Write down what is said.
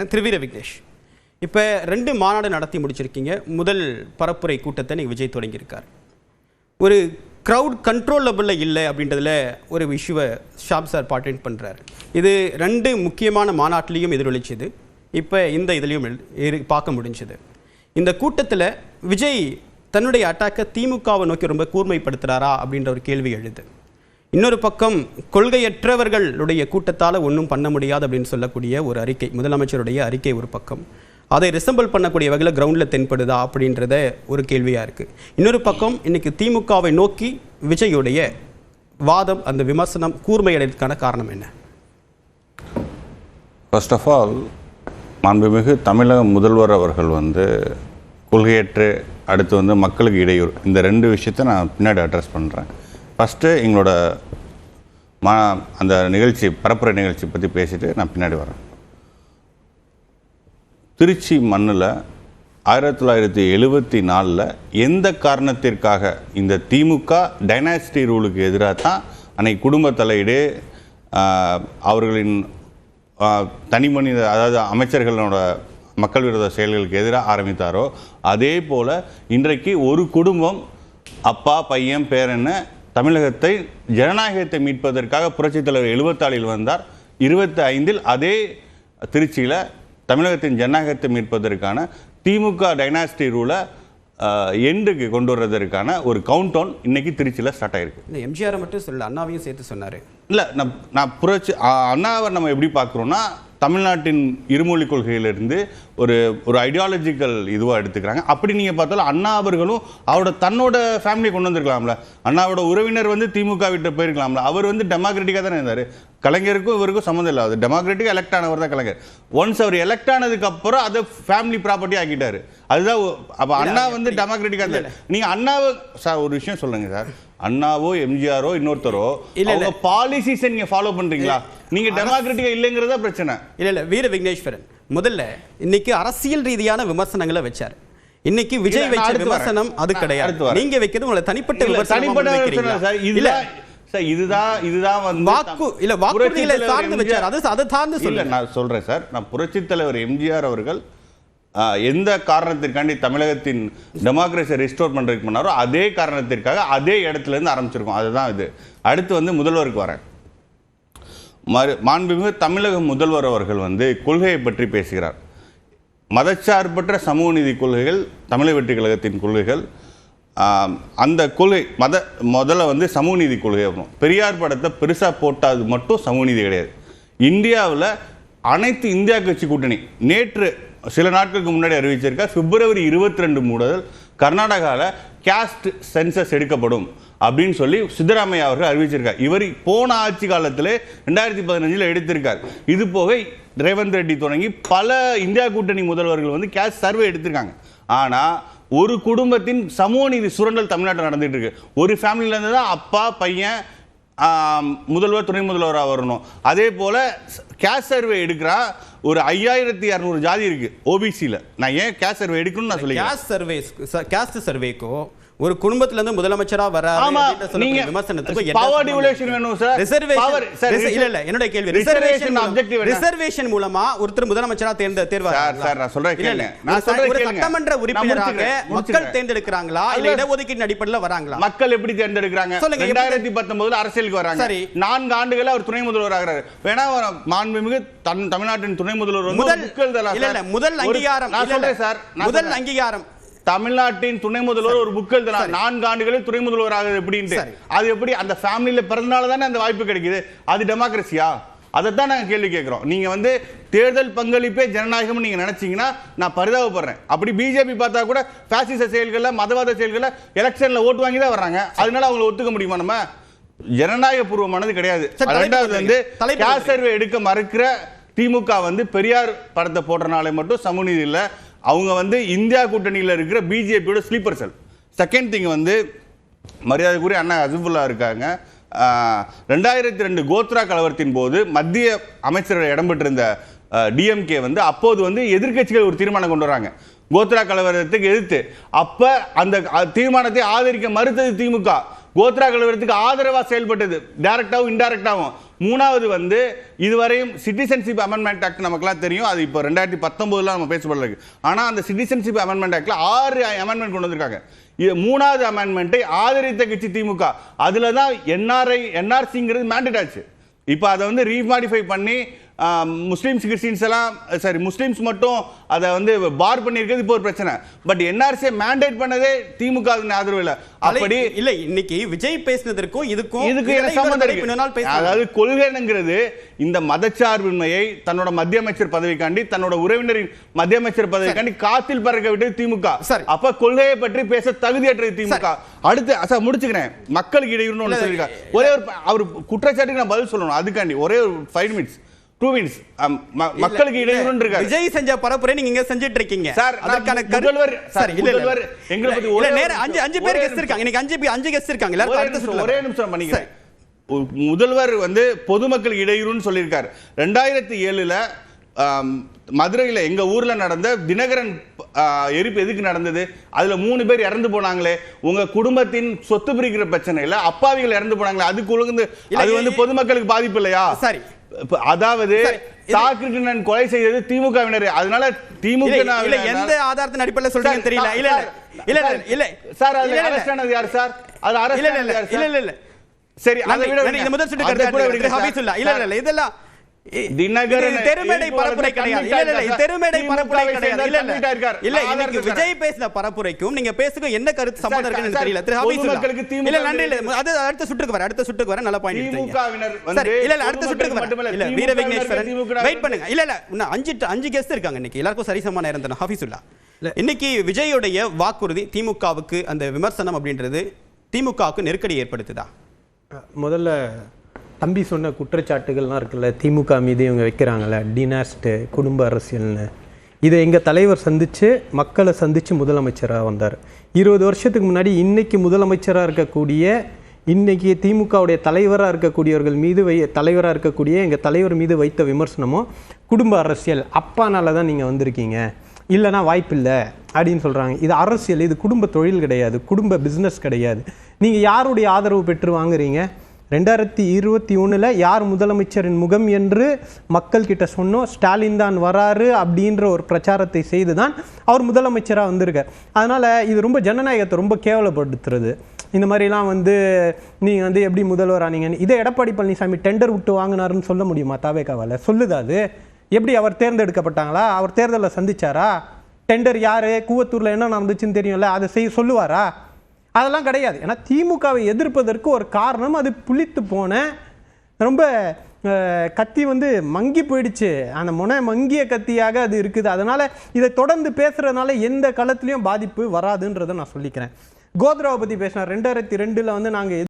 திரு விக்னேஷ், இப்போ 2 மாநாடு நடத்தி முடிச்சிருக்கீங்க. முதல் பரப்புரை கூட்டத்தை நீங்கள் விஜய் தொடங்கியிருக்கார். ஒரு க்ரௌட் கண்ட்ரோலபிளில் இல்லை அப்படின்றதுல ஒரு இஷ்யூவை ஷாப் சார் பாயிண்ட் பண்ணுறாரு. இது 2 முக்கியமான மாநாட்டிலையும் எதிரொலிச்சுது. இப்போ இந்த இதுலேயும் பார்க்க முடிஞ்சது. இந்த கூட்டத்தில் விஜய் தன்னுடைய அட்டாக்கை திமுகவை நோக்கி ரொம்ப கூர்மைப்படுத்துகிறாரா அப்படின்ற ஒரு கேள்வி எழுது. இன்னொரு பக்கம் கொள்கையற்றவர்களுடைய கூட்டத்தால் ஒன்றும் பண்ண முடியாது அப்படின்னு சொல்லக்கூடிய ஒரு அறிக்கை, முதலமைச்சருடைய அறிக்கை ஒரு பக்கம். அதை ரிசம்பிள் பண்ணக்கூடிய வகையில் கிரவுண்டில் தென்படுதா அப்படின்றத ஒரு கேள்வியாக இருக்குது. இன்னொரு பக்கம் இன்றைக்கி திமுகவை நோக்கி விஜயுடைய வாதம், அந்த விமர்சனம் கூர்மையடைறதுக்கான காரணம் என்ன? ஃபர்ஸ்ட் ஆஃப் ஆல், மாண்புமிகு தமிழக முதல்வர் அவர்கள் கொள்கையற்று அடுத்து மக்களுக்கு இடையூறு, இந்த 2 விஷயத்தை நான் பின்னாடி அட்ரஸ் பண்ணுறேன். ஃபஸ்ட்டு எங்களோட அந்த நிகழ்ச்சி, பரப்புரை நிகழ்ச்சி பற்றி பேசிட்டு நான் பின்னாடி வரேன். திருச்சி மண்ணில் 1974 எந்த காரணத்திற்காக இந்த திமுக டைனாஸ்டி ரூலுக்கு எதிராக தான் அன்னைக்கு குடும்ப தலையீடு, அவர்களின் தனிமனித, அதாவது அமைச்சர்களோட மக்கள் விரோத செயல்களுக்கு எதிராக ஆரம்பித்தாரோ, அதே போல் இன்றைக்கு ஒரு குடும்பம், அப்பா பையன் பேரன்னு தமிழகத்தை ஜனநாயகத்தை மீட்பதற்காக புரட்சித் தலைவர் 74 வந்தார். 25 அதே திருச்சியில் தமிழகத்தின் ஜனநாயகத்தை மீட்பதற்கான திமுக டைனாஸ்டி ரூலை எண்டுக்கு கொண்டு வர்றதற்கான ஒரு கவுண்ட் டவுன் இன்னைக்கு திருச்சியில் ஸ்டார்ட் ஆயிருக்கு. இந்த எம்ஜிஆரை மட்டும் சொல்ல, அண்ணாவையும் சேர்த்து சொன்னார். இல்லை, நான் புரட்சி அண்ணாவை நம்ம எப்படி பார்க்குறோன்னா, தமிழ்நாட்டின் இருமொழி கொள்கையிலிருந்து ஒரு ஐடியாலஜிக்கல் இதுவாக எடுத்துக்கிறாங்க. அப்படி நீங்கள் பார்த்தாலும் அண்ணா அவர்களும் அவரோட தன்னோட ஃபேமிலியை கொண்டு வந்திருக்கலாம்ல. அண்ணாவோட உறவினர் திமுக விட்டு போயிருக்கலாம்ல. அவர் டெமோக்ராட்டிக்காக தானே இருந்தார். கலைஞருக்கும் இவருக்கும் சம்மந்தம் இல்லை. அது டெமோக்ராட்டிக்காக எலெக்ட் ஆனவர் தான் கலைஞர். ஒன்ஸ் அவர் எலெக்ட் ஆனதுக்கு அப்புறம் அதை ஃபேமிலி ப்ராப்பர்ட்டி ஆக்கிட்டாரு. அதுதான். அப்போ அண்ணா டெமோக்ராட்டிக்காக இருந்தார். நீங்கள் அண்ணாவை சார் ஒரு விஷயம் சொல்லுங்கள் சார், அண்ணாவோ எம்ஜிஆரோ இன்னொருத்தரோ அவங்க பாலிசிஸை நீங்க ஃபாலோ பண்றீங்களா? நீங்க டெமோக்ராட்டிக்கா இல்லைங்கிறதா பிரச்சனை. இல்ல வீர விக்னேஸ்வரன் முதல்ல இன்னைக்கு அரசியல் ரீதியான விமர்சனங்களை வச்சார். இன்னைக்கு விஜய் வச்ச விமர்சனம் அது கிடையாது. நீங்க வைக்கிறது உங்களை தனிப்பட்ட விமர்சனம். இதுதான் வாக்கு இல்ல, வாக்குறுதிகளை சார்ந்து வச்சார். அது சார்ந்து சொல்ல நான் சொல்றேன் சார். நான் புரட்சித் தலைவர் எம்ஜிஆர் அவர்கள் எந்த காரணத்திற்காண்டி தமிழகத்தின் டெமோக்ரஸியை ரிஸ்டோர் பண்ணுறதுக்கு பண்ணாரோ அதே காரணத்திற்காக அதே இடத்துலேருந்து ஆரம்பிச்சிருக்கோம். அதுதான் இது. அடுத்து முதல்வருக்கு வரேன். மாண்புமிகு தமிழக முதல்வர் அவர்கள் கொள்கையை பற்றி பேசுகிறார். மதச்சார்பற்ற சமூக நீதி கொள்கைகள் தமிழக வெற்றி கழகத்தின் கொள்கைகள். அந்த கொள்கை முதல்ல சமூக நீதி கொள்கை. அப்புறம் பெரியார் படத்தை பெருசாக போட்டாது மட்டும் சமூக நீதி கிடையாது. இந்தியாவில் அனைத்து இந்தியா கட்சி கூட்டணி நேற்று சில நாட்களுக்கு முன்னாடி அறிவிச்சிருக்கார். பிப்ரவரி 22 முதல் கர்நாடகாவில் கேஸ்ட் சென்சஸ் எடுக்கப்படும் அப்படின்னு சொல்லி சித்தராமையா அவர்கள் அறிவிச்சிருக்கார். இவர் போன ஆட்சி காலத்தில் 2015 எடுத்திருக்கார். இது போக ரேவந்த் ரெட்டி தொடங்கி பல இந்தியா கூட்டணி முதல்வர்கள் கேஸ்ட் சர்வே எடுத்திருக்காங்க. ஆனால் ஒரு குடும்பத்தின் சமூக நீதி சுரண்டல் தமிழ்நாட்டில் நடந்துட்டு இருக்கு. ஒரு ஃபேமிலியிலேருந்து தான் அப்பா பையன் முதல்வர் துணை முதல்வராக வரணும். அதே போல் கேஸ்ட் சர்வே எடுக்கிறா ஒரு 5200 ஜாதி இருக்கு ஓபிசியில். நான் ஏன் கேஸ்ட் சர்வே எடுக்கணும்னு நான் சொல்லி கேஸ்ட் சர்வேக்கோ ஒரு குடும்பத்துல இருந்து முதலமைச்சரா ரிசர்வேஷன் மூலமா ஒருத்தர் முதலமைச்சரா சட்டமன்ற உறுப்பினராக மக்கள் தேர்ந்தெடுக்கிறாங்களா இல்ல இடஒதுக்கீடு அடிப்படையில் வராங்களா? மக்கள் எப்படி தேர்ந்தெடுக்கிறாங்க? 2019 அரசியலுக்கு வராங்க. 4 ஆண்டுகள் அவர் துணை முதல்வர் ஆகிறார். வேணா மாண்புமிகு தமிழ்நாட்டின் துணை முதல்வர் முதல் அங்கீகாரம் தமிழ்நாட்டின் துணை முதல்வர் ஒரு புக் எழுதினார். 4 ஆண்டுகளில் துணை முதல்வர் ஆகுது எப்படின்ட்டு. அது எப்படி அந்த ஃபேமிலியில பிறந்தனால தானே அந்த வாய்ப்பு கிடைக்குது. அது டெமோக்ரஸியா? அதைத்தான் நாங்கள் கேள்வி கேட்கிறோம். நீங்க தேர்தல் பங்களிப்பே ஜனநாயகம் நீங்க நினைச்சீங்கன்னா நான் பரிதாபப்படுறேன். அப்படி பிஜேபி பார்த்தா கூட பாசிச செயல்கள்ல, மதவாத செயல்கள்ல எலெக்ஷன்ல ஓட்டு வாங்கி தான் வர்றாங்க. அதனால அவங்களை ஒத்துக்க முடியுமா? நம்ம ஜனநாயக பூர்வமானது கிடையாது. ரெண்டாவது கேஸ்ட் சர்வே எடுக்க மறுக்கிற திமுக பெரியார் படத்தை போடுறனாலே மட்டும் சமூக நீதி இல்லை. அவங்க இந்தியா கூட்டணியில் இருக்கிற பிஜேபியோட ஸ்லீப்பர் செல். செகண்ட் திங் மரியாதைக்குரிய அண்ணா ஹசீபுல்லா இருக்காங்க. 2002 கோத்ரா கலவரத்தின் போது மத்திய அமைச்சர்கள் இடம்பெற்றிருந்த டிஎம்கே அப்போது எதிர்கட்சிகள் ஒரு தீர்மானம் கொண்டு வராங்க கோத்ரா கலவரத்துக்கு எதிர்த்து. அப்ப அந்த தீர்மானத்தை ஆதரிக்க மறுத்தது திமுக. கோத்ரா கலவரத்துக்கு ஆதரவா செயல்பட்டது, டைரக்டாவும் இன்டைரக்டாவும். மூணாவது வந்து இதுவரையும் சிட்டிசன்ஷிப் அமெண்ட்மெண்ட் ஆக்ட் நமக்குலாம் தெரியும், அது இப்போ 2019 நம்ம பேசப்படல. ஆனா அந்த சிட்டிசன்ஷிப் அமெண்ட்மெண்ட் ஆக்ட்ல 6 அமெண்ட்மெண்ட் கொண்டு வந்திருக்காங்க. மூணாவது அமெண்ட்மெண்ட்டை ஆதரித்த கட்சி திமுக. அதுல தான் என்ஆர்சிங்கிறது மேண்டேட் ஆச்சு. இப்போ அதை வந்து ரீமாடிஃபை பண்ணி முஸ்லீம்ஸ் கிறிஸ்டின்ஸ் எல்லாம் சரி முஸ்லீம்ஸ் மட்டும் அதை வந்து பார் பண்ணியிருக்கிறது இப்போ ஒரு பிரச்சனை. பட் என்ஆர்சியை மேண்டேட் பண்ணதே திமுக ஆதரவு இல்லை. அப்படி இல்லை, இன்னைக்கு விஜய் பேசினதற்கும் இதுக்கு என்ன சம்பந்தம் இருக்கு? அதாவது கொள்கைங்கிறது இந்த மதச்சார்பின்மையை தன்னோட மத்திய அமைச்சர் பதவிக்காண்டி, தன்னோட உறவினரின் மத்திய அமைச்சர் பதவிக்காண்டி காத்தில் பறக்க விட்டது திமுக. அப்ப கொள்கையை பற்றி பேச தகுதியற்றது திமுக. அடுத்து முடிச்சுக்கிறேன், மக்களுக்கு இடையூறுன்னு ஒன்று சொல்லியிருக்காரு. ஒரே ஒரு அவர் குற்றச்சாட்டுக்கு நான் பதில் சொல்லணும், அதுக்காண்டி ஒரே ஒரு 5 minutes 2 minutes மக்களுக்கு இடையூறு இருக்காரு. விஜய் செஞ்ச பரப்புரை நீங்க இங்க செஞ்சிட்டு இருக்கீங்க சார். அதற்கான முதல்வர் சார் முதல்வர் எங்களை பத்தி இல்ல நேரா 5 பேர் கெஸ்ட் இருக்காங்க. இன்னைக்கு 5 கெஸ்ட் இருக்காங்க. எல்லாரும் அடுத்து ஒரே நிமிஷம் பண்ணிக்கிறேன். முதல்வர் வந்து பொதுமக்கள் இடையூறுன்னு சொல்லியிருக்காரு. 2007 மதுரையில் எங்க ஊர்ல நடந்த தினகரன் எரிப்பு எதுக்கு நடந்தது? அதுல 3 பேர் இறந்து போனாங்களே, உங்க குடும்பத்தின் சொத்து பிரிக்கிற பிரச்சனையில அப்பாவிகள் இறந்து போனாங்களே, அதுக்கு ஒழுங்கு அது வந்து பொதுமக்களுக்கு பாதிப்பு இல்லையா? சரி, அதாவது சாக்கிரன் கொலை செய்தது திமுகவினர். அதனால திமுக எந்த ஆதாரத்தின் அடிப்படையில் சொல்றீங்க தெரியல. இல்ல இல்ல இல்ல சார், அது அரெஸ்ட் ஆனது யார் சார்? அது அரெஸ்ட் ஆனது யார்? இல்ல இல்ல இல்ல சரி, அதை விட இந்த முதல் சுட்டு கருத்து ஹபீசுல்லா. இல்ல இல்ல இதெல்லாம் தினகரன் தெருமேடை பரப்புரை கிடையாது. இல்ல இல்ல தெருமேடை பரப்புரை கிடையாது. இல்ல இல்ல இல்ல இன்னைக்கு விஜய் பேசின பரப்புரைக்கும் நீங்க பேசுக என்ன கருத்து சம்பந்தம் இருக்குன்னு தெரியல. திரு ஹபீசுல்லா இல்ல நன்றி. இல்ல அது அடுத்த சுட்டுக்கு வர நல்ல பாயிண்ட் எடுத்தீங்க. திமுகவினர் வந்து இல்ல இல்ல அடுத்த சுட்டுக்கு வர. இல்ல வீர விக்னேஸ்வரன் வெயிட் பண்ணுங்க. இல்ல இல்ல இன்னும் 5 கெஸ்ட் இருக்காங்க. இன்னைக்கு எல்லாருக்கும் சரிசமமான நேரம் தரணும். ஹபீசுல்லா, இன்னைக்கு விஜயோடைய வாக்குறுதி திமுகவுக்கு அந்த விமர்சனம் அப்படின்றது திமுகவுக்கு நெருக்கடி ஏற்படுத்துதா? முதல்ல தம்பி சொன்ன குற்றச்சாட்டுகள்லாம் இருக்குல்ல, திமுக மீது இவங்க வைக்கிறாங்கல்ல, டினாஸ்ட்டு குடும்ப அரசியல்னு, இதை எங்கள் தலைவர் மக்களை சந்தித்து முதலமைச்சராக வந்தார். 20 வருஷத்துக்கு முன்னாடி இன்னைக்கு முதலமைச்சராக இருக்கக்கூடிய, இன்னைக்கு திமுகவுடைய தலைவராக இருக்கக்கூடியவர்கள் மீது தலைவராக இருக்கக்கூடிய எங்கள் தலைவர் மீது வைத்த விமர்சனமும் குடும்ப அரசியல், அப்பானால தான் நீங்கள் வந்திருக்கீங்க, இல்லைனா வாய்ப்பில்லை அப்படின்னு சொல்கிறாங்க. இது அரசியல், இது குடும்ப தொழில் கிடையாது, குடும்ப பிஸ்னஸ் கிடையாது. நீங்கள் யாருடைய ஆதரவு பெற்று வாங்குறீங்க? 2021 யார் முதலமைச்சரின் முகம் என்று மக்கள் கிட்ட சொன்னோம், ஸ்டாலின் தான் வராரு அப்படின்ற ஒரு பிரச்சாரத்தை செய்து தான் அவர் முதலமைச்சராக வந்திருக்கார். அதனால் இது ரொம்ப ஜனநாயகத்தை ரொம்ப கேவலப்படுத்துறது. இந்த மாதிரிலாம் வந்து நீங்கள் வந்து எப்படி முதல்வர் ஆனீங்கன்னு, இதை எடப்பாடி பழனிசாமி டெண்டர் விட்டு வாங்கினாருன்னு சொல்ல முடியுமா? தாவேகாவால் சொல்லுது. அது எப்படி அவர் தேர்ந்தெடுக்கப்பட்டாங்களா? அவர் தேர்தலில் சந்திச்சாரா? டெண்டர் யார், கூவத்தூரில் என்ன நடந்துச்சுன்னு தெரியும்ல, அதை சொல்லுவாரா? அதெல்லாம் கிடையாது. ஏன்னா திமுகவை எதிர்ப்பதற்கு ஒரு காரணம், அது புளித்து போன ரொம்ப கத்தி வந்து மங்கி போயிடுச்சு, அந்த மங்கிய கத்தியாக அது இருக்குது. அதனால் இதை தொடர்ந்து பேசுகிறதுனால எந்த களத்துலையும் பாதிப்பு வராதுன்றதை நான் சொல்லிக்கிறேன். கோத்ராவை பற்றி பேசினார். 2002 வந்து நாங்கள்